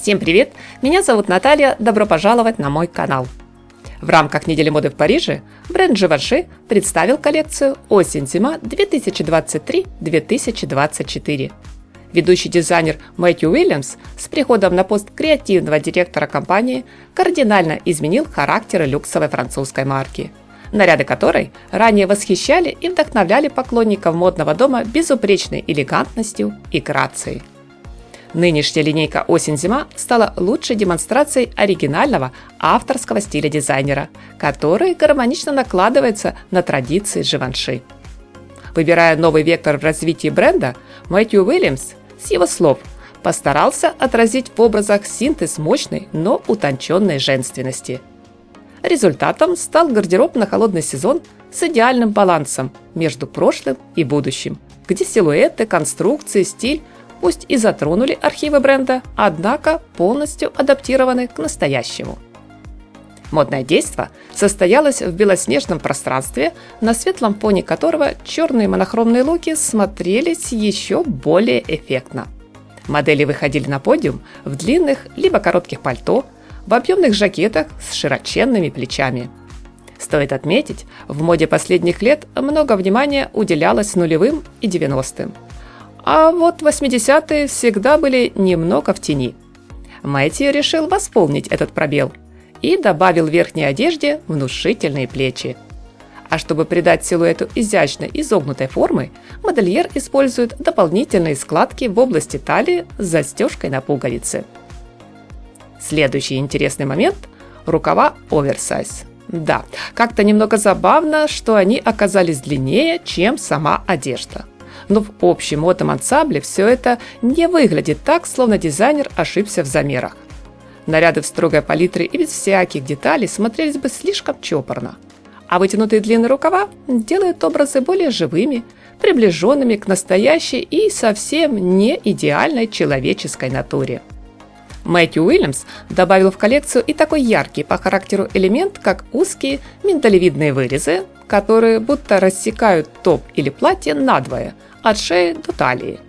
Всем привет! Меня зовут Наталья, добро пожаловать на мой канал. В рамках недели моды в Париже бренд Givenchy представил коллекцию «Осень-зима 2023-2024». Ведущий дизайнер Мэтью Уильямс с приходом на пост креативного директора компании кардинально изменил характер люксовой французской марки, наряды которой ранее восхищали и вдохновляли поклонников модного дома безупречной элегантностью и грацией. Нынешняя линейка «Осень-зима» стала лучшей демонстрацией оригинального авторского стиля дизайнера, который гармонично накладывается на традиции Givenchy. Выбирая новый вектор в развитии бренда, Мэтью Уильямс, с его слов, постарался отразить в образах синтез мощной, но утонченной женственности. Результатом стал гардероб на холодный сезон с идеальным балансом между прошлым и будущим, где силуэты, конструкции, стиль пусть и затронули архивы бренда, однако полностью адаптированы к настоящему. Модное действо состоялось в белоснежном пространстве, на светлом фоне которого черные монохромные луки смотрелись еще более эффектно. Модели выходили на подиум в длинных либо коротких пальто, в объемных жакетах с широченными плечами. Стоит отметить, в моде последних лет много внимания уделялось нулевым и 90-м. А вот 80-е всегда были немного в тени. Мэтью решил восполнить этот пробел и добавил в верхней одежде внушительные плечи. А чтобы придать силуэту изящной изогнутой формы, модельер использует дополнительные складки в области талии с застежкой на пуговицы. Следующий интересный момент – рукава оверсайз. Да, как-то немного забавно, что они оказались длиннее, чем сама одежда. Но в общем модном ансамбле все это не выглядит так, словно дизайнер ошибся в замерах. Наряды в строгой палитре и без всяких деталей смотрелись бы слишком чопорно. А вытянутые длинные рукава делают образы более живыми, приближенными к настоящей и совсем не идеальной человеческой натуре. Мэтью Уильямс добавил в коллекцию и такой яркий по характеру элемент, как узкие миндалевидные вырезы, которые будто рассекают топ или платье надвое, от шеи до талии.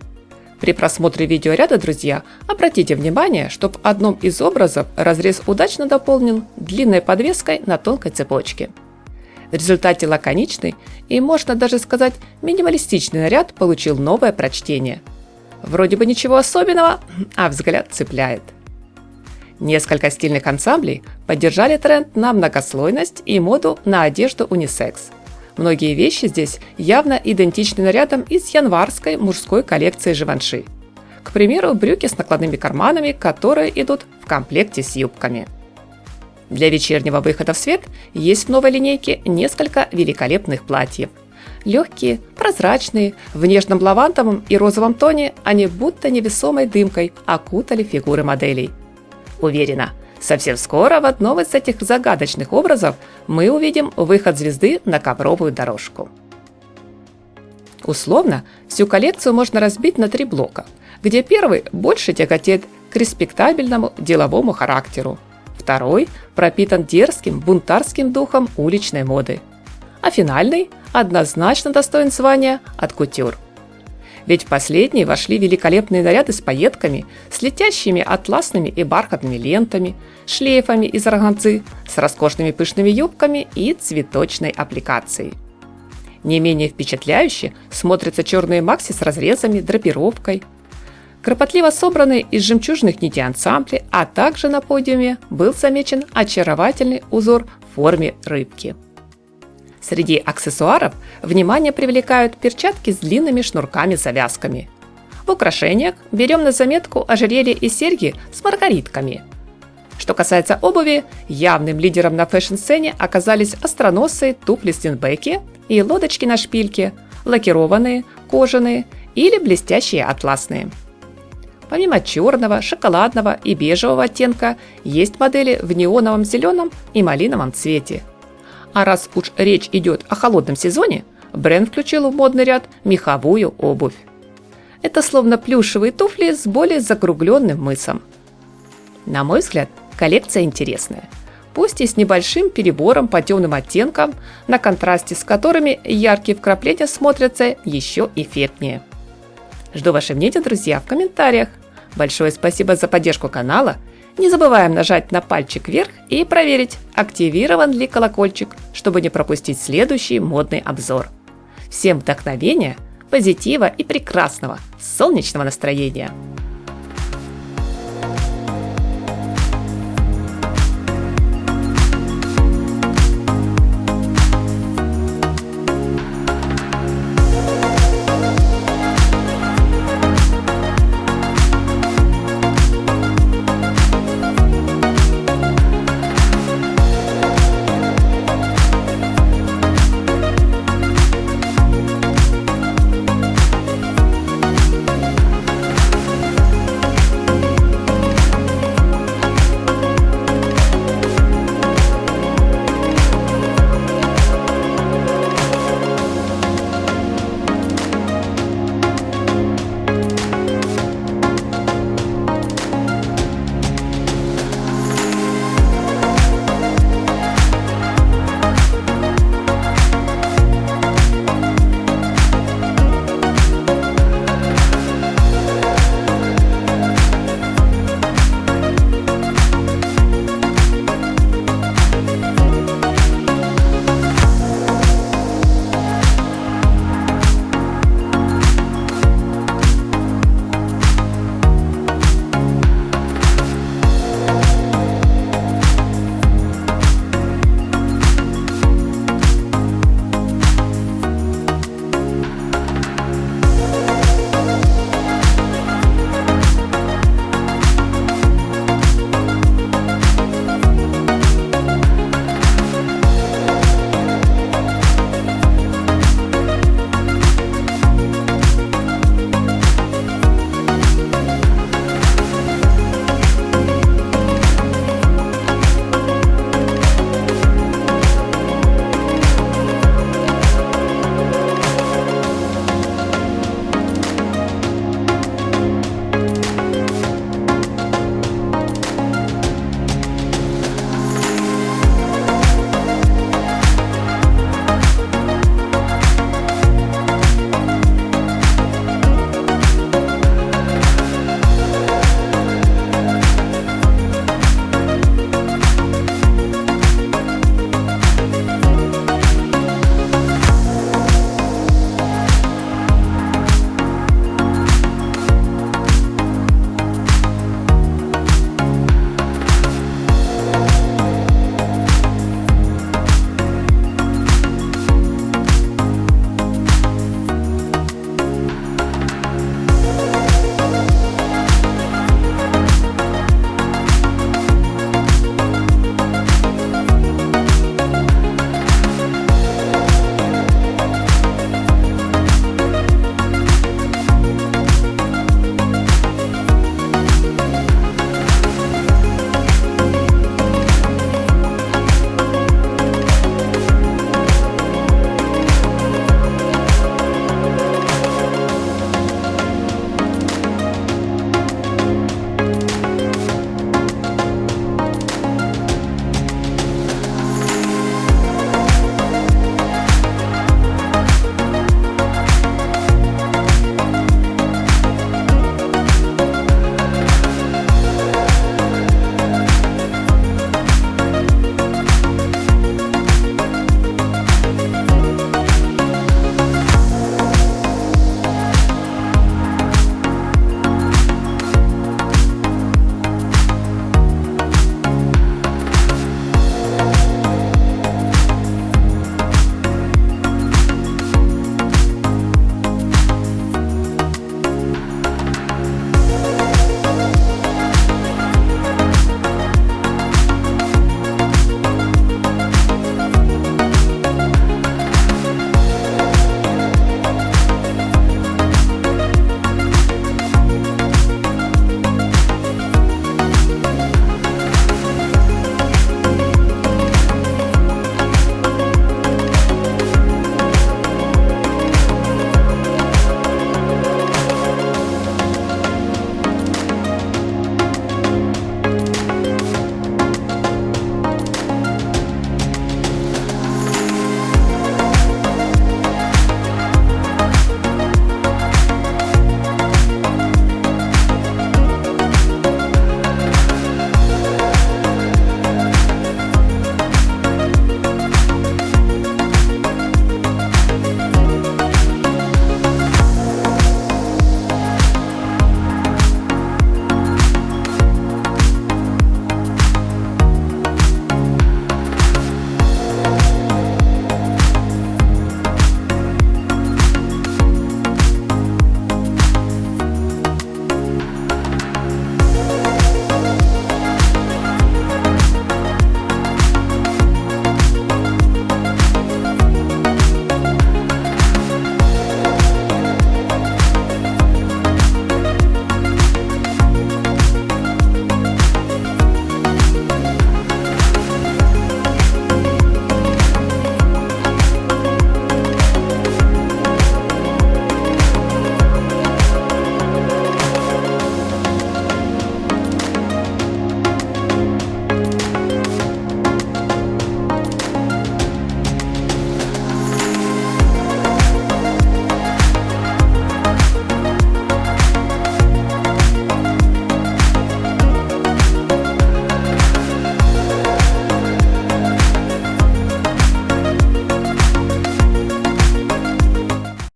При просмотре видеоряда, друзья, обратите внимание, что в одном из образов разрез удачно дополнен длинной подвеской на тонкой цепочке. В результате лаконичный и, можно даже сказать, минималистичный наряд получил новое прочтение. Вроде бы ничего особенного, а взгляд цепляет. Несколько стильных ансамблей поддержали тренд на многослойность и моду на одежду унисекс. Многие вещи здесь явно идентичны нарядам из январской мужской коллекции Givenchy. К примеру, брюки с накладными карманами, которые идут в комплекте с юбками. Для вечернего выхода в свет есть в новой линейке несколько великолепных платьев. Легкие, прозрачные, в нежном лавандовом и розовом тоне они будто невесомой дымкой окутали фигуры моделей. Уверена, совсем скоро в одном из этих загадочных образов мы увидим выход звезды на ковровую дорожку. Условно, всю коллекцию можно разбить на 3 блока, где первый больше тяготеет к респектабельному деловому характеру, второй пропитан дерзким бунтарским духом уличной моды, а финальный однозначно достоин звания от кутюр. Ведь в последний вошли великолепные наряды с пайетками, с летящими атласными и бархатными лентами, шлейфами из органзы, с роскошными пышными юбками и цветочной аппликацией. Не менее впечатляюще смотрятся черные макси с разрезами, драпировкой. Кропотливо собранные из жемчужных нитей ансамбли, а также на подиуме был замечен очаровательный узор в форме рыбки. Среди аксессуаров внимание привлекают перчатки с длинными шнурками-завязками. В украшениях берем на заметку ожерелья и серьги с маргаритками. Что касается обуви, явным лидером на фэшн-сцене оказались остроносые туфли-стинбеки и лодочки на шпильке, лакированные, кожаные или блестящие атласные. Помимо черного, шоколадного и бежевого оттенка, есть модели в неоновом зеленом и малиновом цвете. А раз уж речь идет о холодном сезоне, бренд включил в модный ряд меховую обувь. Это словно плюшевые туфли с более закругленным мысом. На мой взгляд, коллекция интересная. Пусть и с небольшим перебором по темным оттенкам, на контрасте с которыми яркие вкрапления смотрятся еще эффектнее. Жду ваше мнение, друзья, в комментариях. Большое спасибо за поддержку канала. Не забываем нажать на пальчик вверх и проверить, активирован ли колокольчик, чтобы не пропустить следующий модный обзор. Всем вдохновения, позитива и прекрасного солнечного настроения!